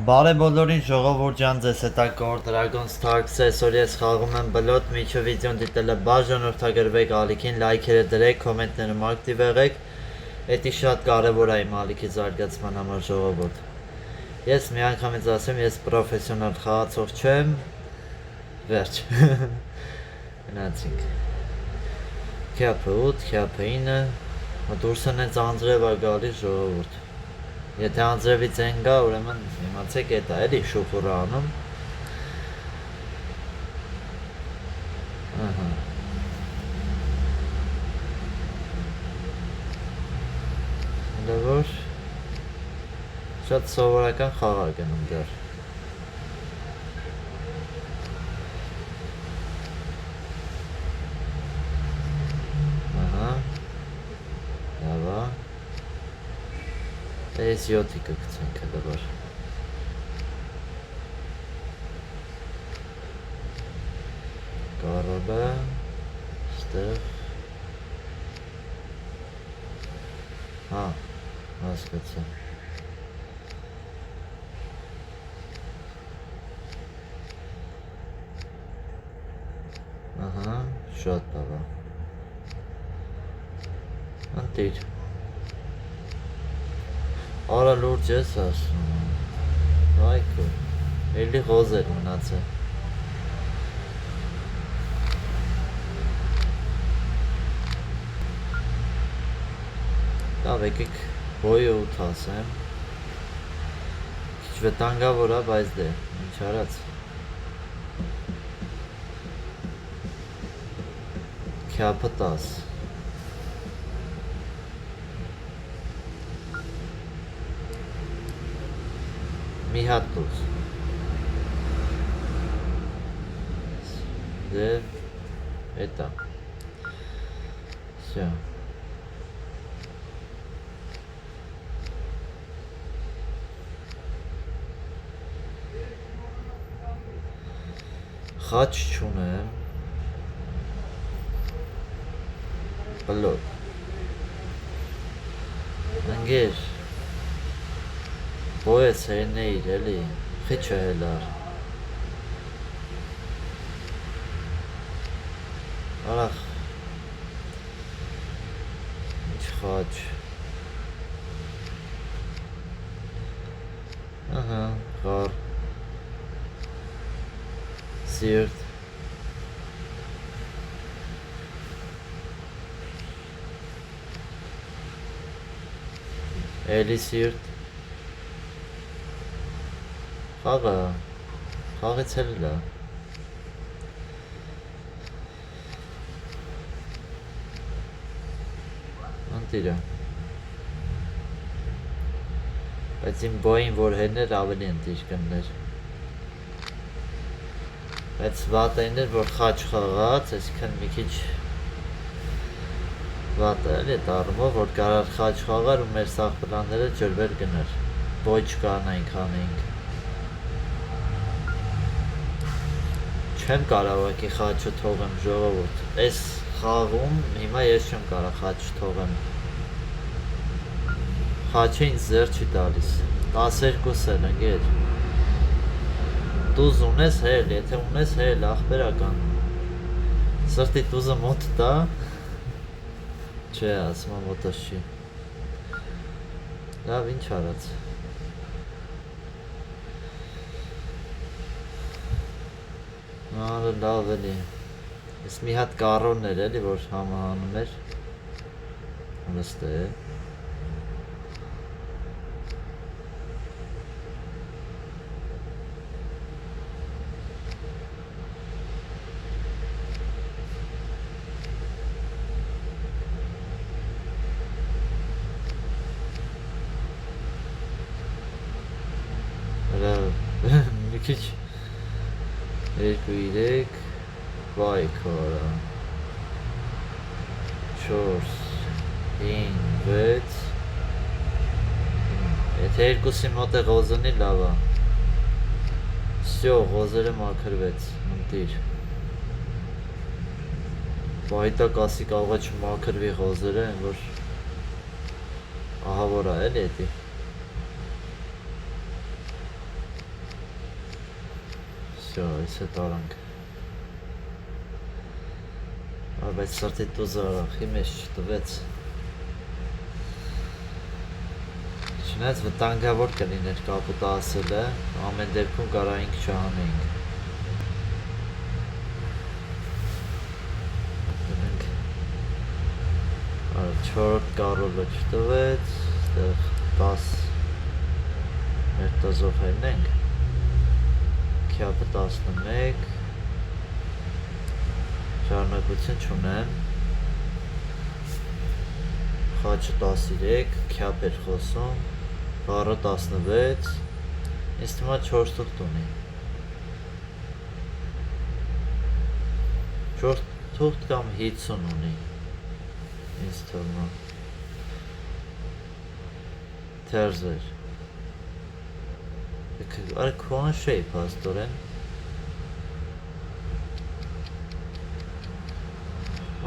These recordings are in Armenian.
Բարե բոլորին ժողովուրդ ջան, ձեզ հետ ակոր Dragon Starks այսօր ես խաղում եմ բլոտ, միջը վիդեոն դիտելը բաժանորդագրվեք ալիքին, լայքերը դրեք, կոմենտներում ակտիվ եղեք, էդի շատ կարևոր է իմ ալիքի զարգացման համար ժողովուրդ։ Ես մի անգամից ասեմ, ես պրոֆեսիոնալ խաղացող չեմ, վերջ։ Գնացինք։ Քյապը 8, քյապը 9, դուրսն է ծանձրև ա գալիս ժողովուրդ։ Եթե անձրևից են գա, ուրեմն իմացեք էդ է էլի շուխուրը անում։ Ահա։ Դա որ շատ սովորական խաղ է գնում դեռ։ Ահա։ Լավ է։ Այս 7-ի կգցենք հələ որ։ Կարոբը, ստեղ։ Հա, հասկացա։ Ահա, շատ լավ է։ Անտիր։ Արա լուրջ ես ասում, այքո, էլի խոզ էր մնացել։ Լավ եկեք բոյը 8 ասեմ, քիչ վտանգավոր է, բայց դե, ինչ արած։ Քյապը 10։ Մի հատ դուս դե էտա всё խաչ չունեմ բլոտ ընկեր Boyes հերնեիր էլի, խիչը հելար։ Արախ, ինչ խաչ։ Ահա, խար։ Սիրտ։ Էլի սիրտ։ Խաղը, խաղից էլ լա։ Անտիրա։ Բայց իմ բոյին որ հերներ ավելի ընտիր կներ։ Բայց վատայներ որ խաչ խաղաց, այսքան մի քիչ վատ է էլի այդ առումով, որ կարար խաչ խաղար ու մեր սաղ պլանները ջրվեր գներ։ Բոյ չկանայինք անեինք։ Չեմ կարող եկի խաչը թողեմ ժողովուրդ, այս խաղում հիմա ես չեմ կարող խաչ թողեմ, խաչը ինձ զեր չի տալիս, 12 էլ ընգեր, տուզ ունես հել, եթե ունես հել աղբերական, սրտի տուզը մոտ տա, չէ ասմա մոտս չի, լավ ինչ արած, Ալը լավ էլի, ես մի հատ կարոն էր էլի, որ համահանում էր, հլստ է, մի քիչ, 2-3 վայ քորա 4 5 6 Եթե երկուսի մոտ է ղոզնի լավ է Всё, ղոզերը մաքրվեց ընտիր Բայտա կասի կարող է չմաքրվի ղոզերը որ ահա որ է էլի էդի Всё, այս է տարանք։ Բայց սրտի տուզը արախի մեջ չտվեց։ Չնայած վտանգավոր կլիներ կապուտը ասելը, ամեն դեպքում կարայինք չանեինք։ Դրանք 4-րդ կարոլը չտվեց, այստեղ 10 մեր տզով հելնենք, քյապը 11, շարունակություն չունեմ, խաչը 13, քյապ էր խոսում, բառը 16, ինձ թվում է 4 թուղթ ունի, 4 թուղթ կամ 50 ունի, ինձ թվում է, թերզեր, արի քոն շեի պաստորեն,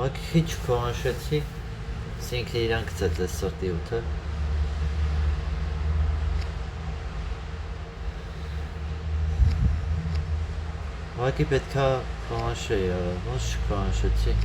Ակ քիչ քոնշեցի, ինքը իրան գցեց այս սրտի ութը։ Ակի պետքա քոնշեի արա, ոնց չքոնշեցի։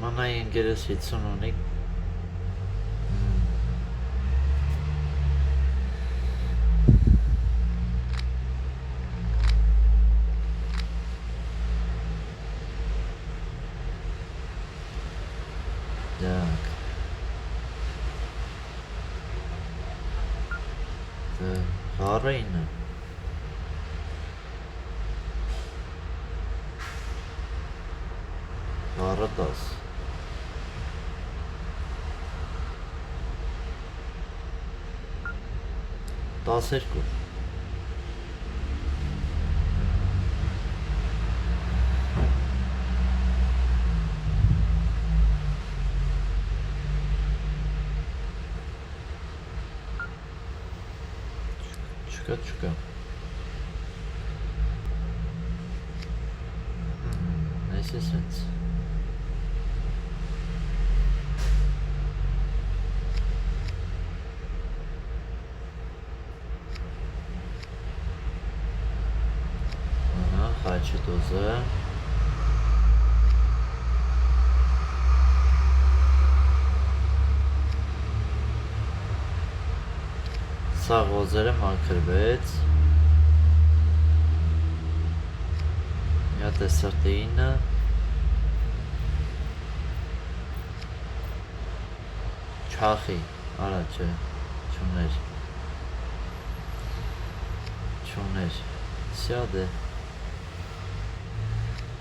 Մանայի ընկերս 50 ունի։ Так. Հարը 9։ Հարը 10։ 12 Չկա Այս է սենց Խաչը դոզը Սա ղոզերը մաքրվեց Միատ է սրտի 9 Չախի արա չէ Չուներ Սյադ է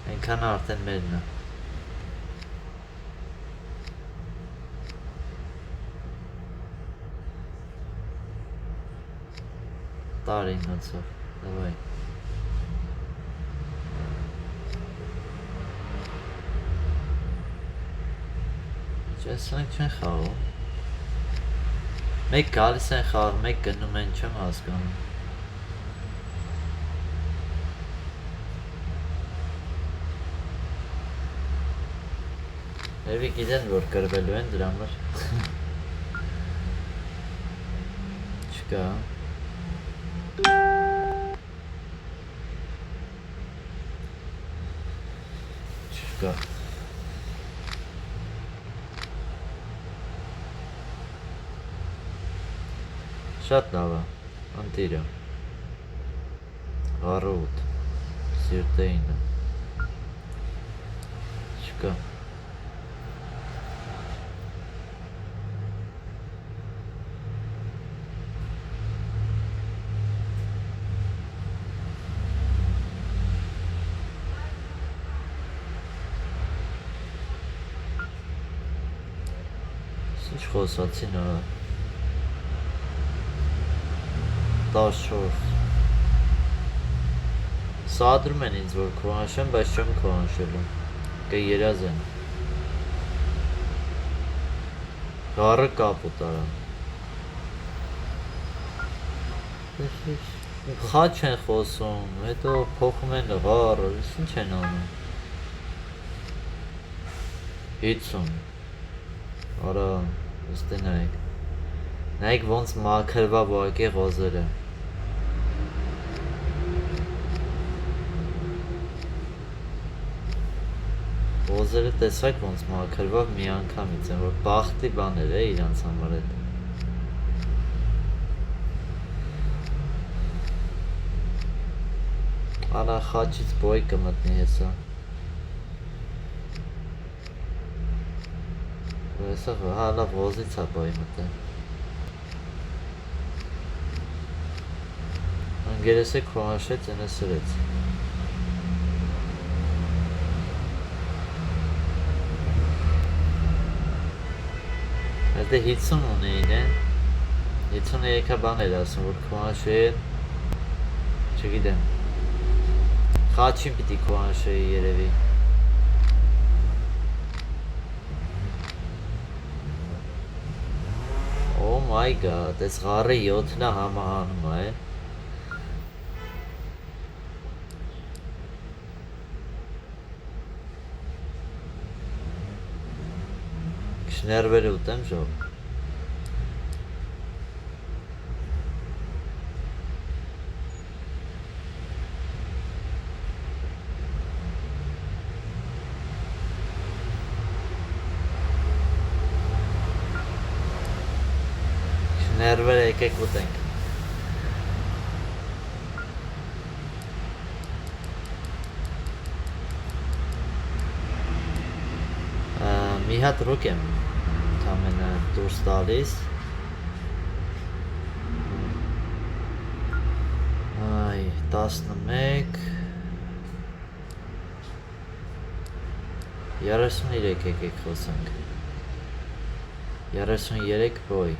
Ենքան արդեն մերն է Տարին հացով Դավայ Չեսանք չեն խաղում Մեկ գալիս են խաղ, մեկ գնում են չեմ հասկանում Եվի գիտեն, որ կրվելու են դրա մր Չկա Չկա Շատ լավ է, ընտիրը Առը 8 Սիրտը 9 Չկա Ինչ խոսացին արա 14 Սադրում են ինձ որ քոհանշեմ, բայց չեմ քոհանշելու կերած են Գառը կապ ու տարան Խաչ են խոսում, հետո փոխում են ғառը, ինչ են անում 50 Արա, ուստի նայեք Նայեք ոնց մաքրվա ուղղակի ղոզերը Ղոզերը տեսակ ոնց մաքրվա մի անգամից են, որ բախտի բաներ է իրանց համար հետ Արա խաչից բոյ կմտնի հեսա Հեսա հալա ղոզից է բոյ մտեն Ընգերես է քոհաշեց ենը սրեց Հետը 50 ունեին են 53 բան էր ասում, որ քոհաշեն Չգիտեմ Խաչին պիտի քոհաշեի երևի Oh my god, այս ғառը 7-ն է համահանում է Շներվերը ուտեմ ժող Շներվերը եկեք ուտենք Մի հատ ռուկ եմ Թամենը դուրս տալիս Այ 11 33 եկեք խոսանք 33 բոյ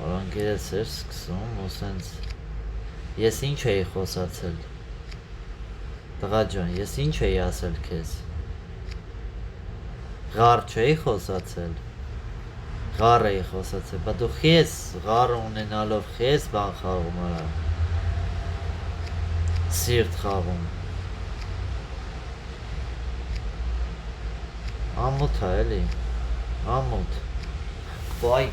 Օրանգերս էր սկսում ու սենց Ես ինչ էի խոսացել Տղա ջան, ես ինչ էի ասել քեզ Ғառ չէի խոսացել Ғառ էի խոսացել Բա դու խես ғառ ունենալով խես բան խաղում արա Սիրտ խաղում Ամոթ է էլի Ամոթ Բայ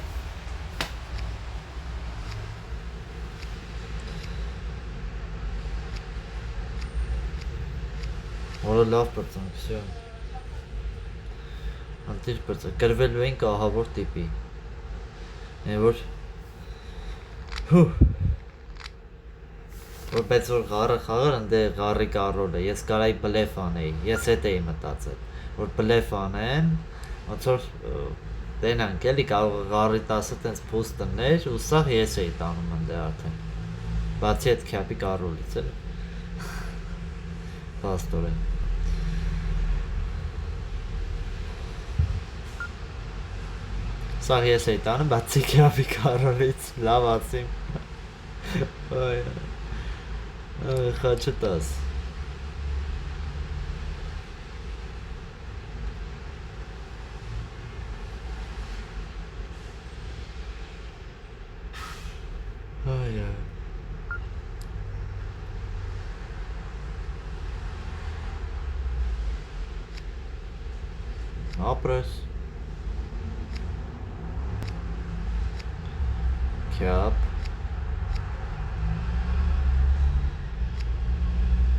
Որը լավ պրծանք, վсё Անտիր պրծանք, կրվելու ենք ահավոր տիպի Են որ Որպես որ ғառը խաղար ընդե ғառի կարորը Ես կարայի բլեֆ անեի, ես հետ էի մտածել Որ բլեֆ անեն Ոնց որ տենանք էլի կարող ғառի 10 տենց փուս տններ ու սաղ ես էի տանում ընդե արդեն Բացի այդ քյապի կարորից էլ Պաստորեն Սաղ ես էի տանում, բացի քյապի կարորից, լավ ացիմ Խաչը տաս Ապրես Քյապ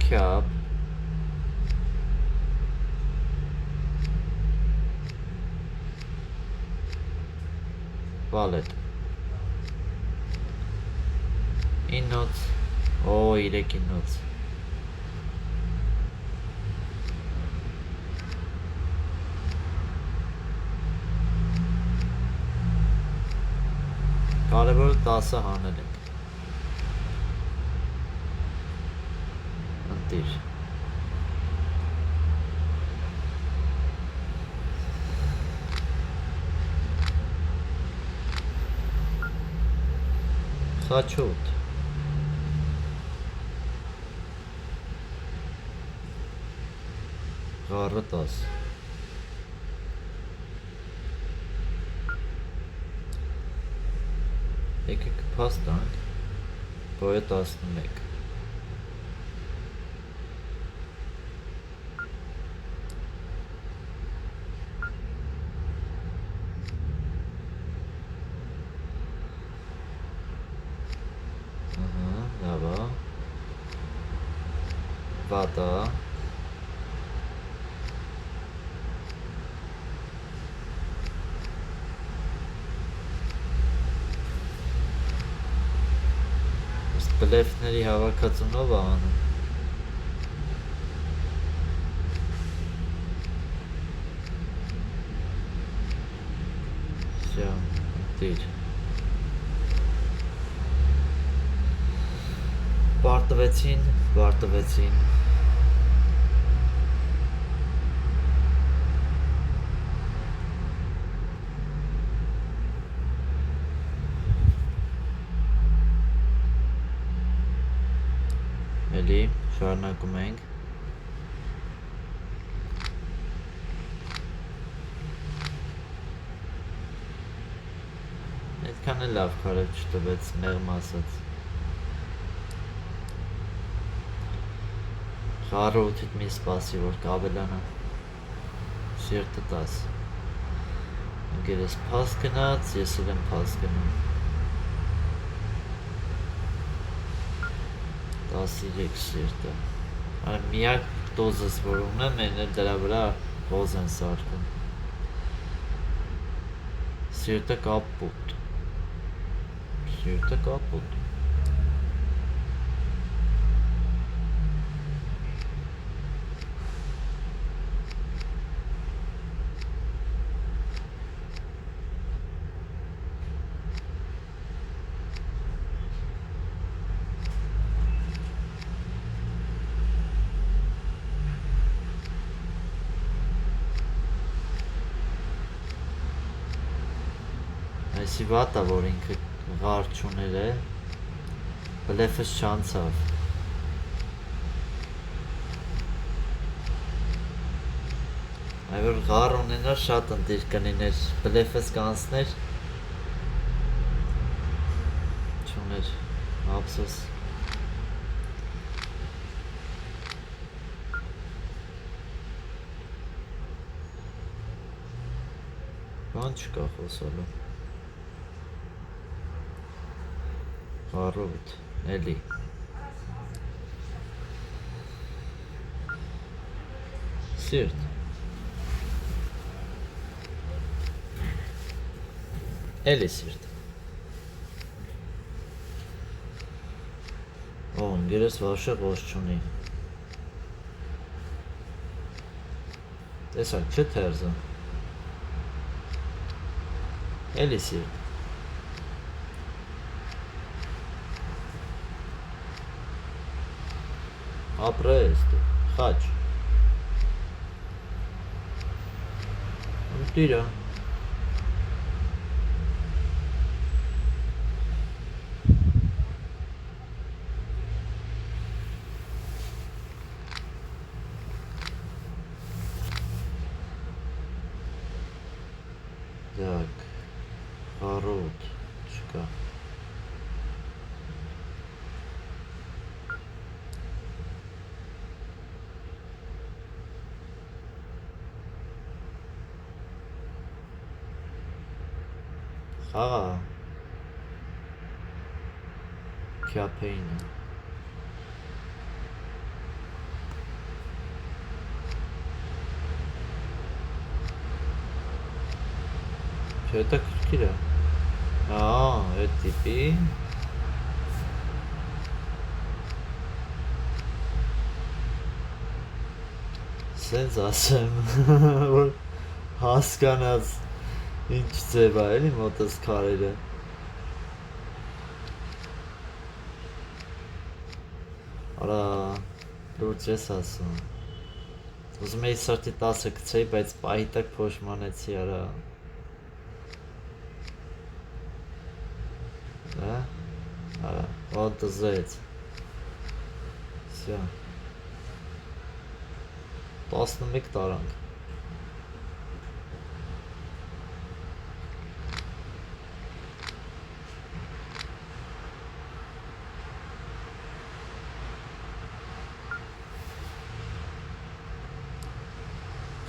Քյապ Վալետ Ինոց Օ 3 ինոց Կարևորը 10-ը հանել ենք Ընտիր Խաչոտ Ղարը 10 Եկեք փաստ տանք Բոյը 11 Լավ է Վատ է Բլեֆների հավաքածունով է անում Всё, դիր Պարտվեցին Էլի, շարունակում ենք Այդքան էլ լավ քարև չտվեց, մեղմ ասած Ղարը 8-իդ մի սպասի, որ կավելանա Սիրտը 10 Ընկերս փաս գնաց, ես էլ եմ փաս գնում 13 սիրտը Միակ դոզս որ ունեմ, են էլ դրա վրա հոզ են սարքում Սիրտը կապուտ Այսի վատ է, որ ինքը ղար չուներ է, բլեֆս չանցավ Այ որ ղար ունենար շատ ընտիր կնիներ, բլեֆս կանցներ Չուներ, ափսոս Բան չկա խոսալու Ղարոտ, էլի Սիրտ Էլի սիրտ Ո, ընգերս վաշը ղոս չունի Տեսակ չէ թերզը Էլի սիրտ Ապրես դու, խաչ Տիրա Так, Հարոտ, չկա Խաղա Քյապեինը Չէ, դա քրքիր է այդ տիպի Սենց ասեմ որ հասկանաց ինչ ձև է էլի մոտս քարերը Արա լուրջ ես ասում Ուզում էի սրտի 10-ը գցեի, բայց պահի տակ փոշմանեցի արա Արա, ոտզեց Всё 11 տարանք։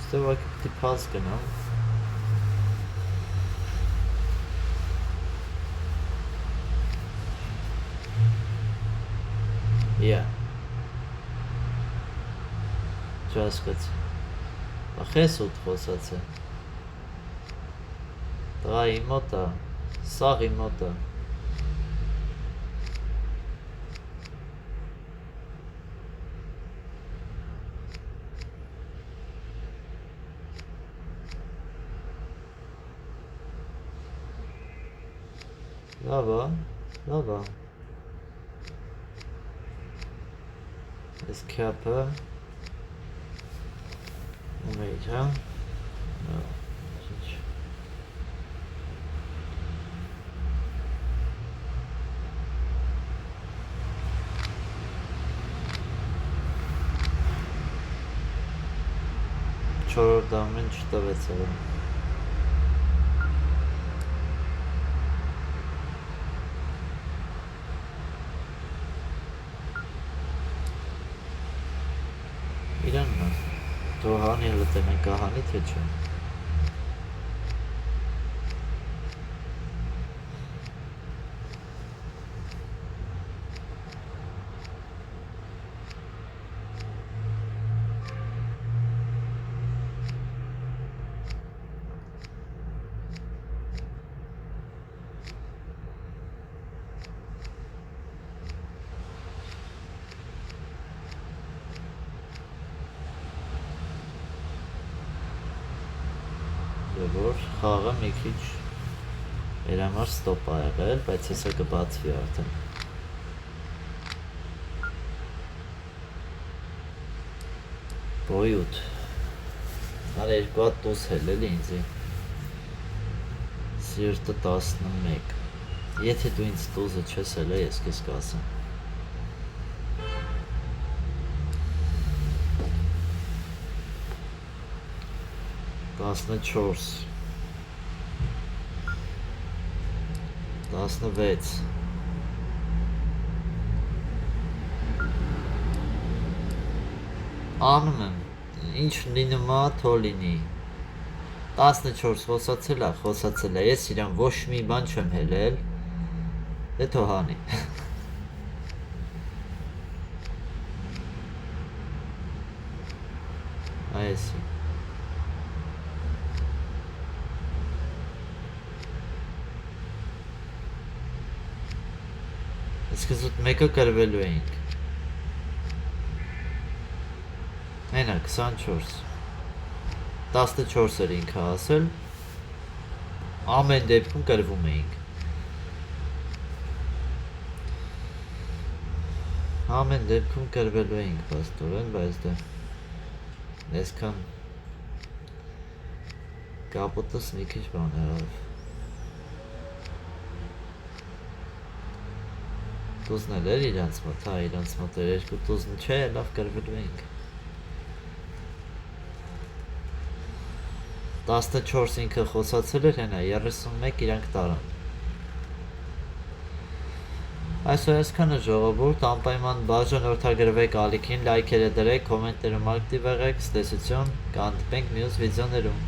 Ստեվակ պիտի պաս գնամ։ Չհասկացի։ Ախես ուտ խոսած է։ Տղա իմ մոտ է, սաղ իմ մոտ է։ Լավ է։ Այս քյապը Wait, huh? No. Չորրորդամեն չտվեց է։ Իրանն է։ Դու հանի լտեմ են կահանի թե չէ։ Որ խաղը մի քիչ իր համար ստոպ ա եղել, բայց հեսա կբացվի արդեն։ Բոյութ։ Հար երկու հատ տուզ հելել ինձի։ Սիրտը 11։ Եթե դու ինձ տուզը չես հելը, ես կես կասեմ։ Տասնչորս 16 անում եմ, ինչ լինում ա, թո լինի 14 խոսացել ա, ես իրան ոչ մի բան չեմ հելել, դե թո հանի այսի Սկզուտ մեկը կրվելու էինք Հենա 24 14 էր ինքը ասել ամեն դեպքում կրվում էինք ամեն դեպքում կրվելու էինք բաստորեն, բայց դե այսքան կապոտս մի քիչ բան եղավ Տուզն էլ էր իրանց մոտ, հա, իրանց մոտ էր երկու տուզն չէ, լավ կրվելու էինք 14 ինքը խոսացել էր հենա, 31 իրանք տարան Այսօր այսքանը ժողովուրդ, անպայման բաժանորդագրվեք ալիքին, լայքերը դրեք, կոմենտներում ակտիվ եղեք, ցտեսություն, կհանդիպենք մյուս վիդեոներում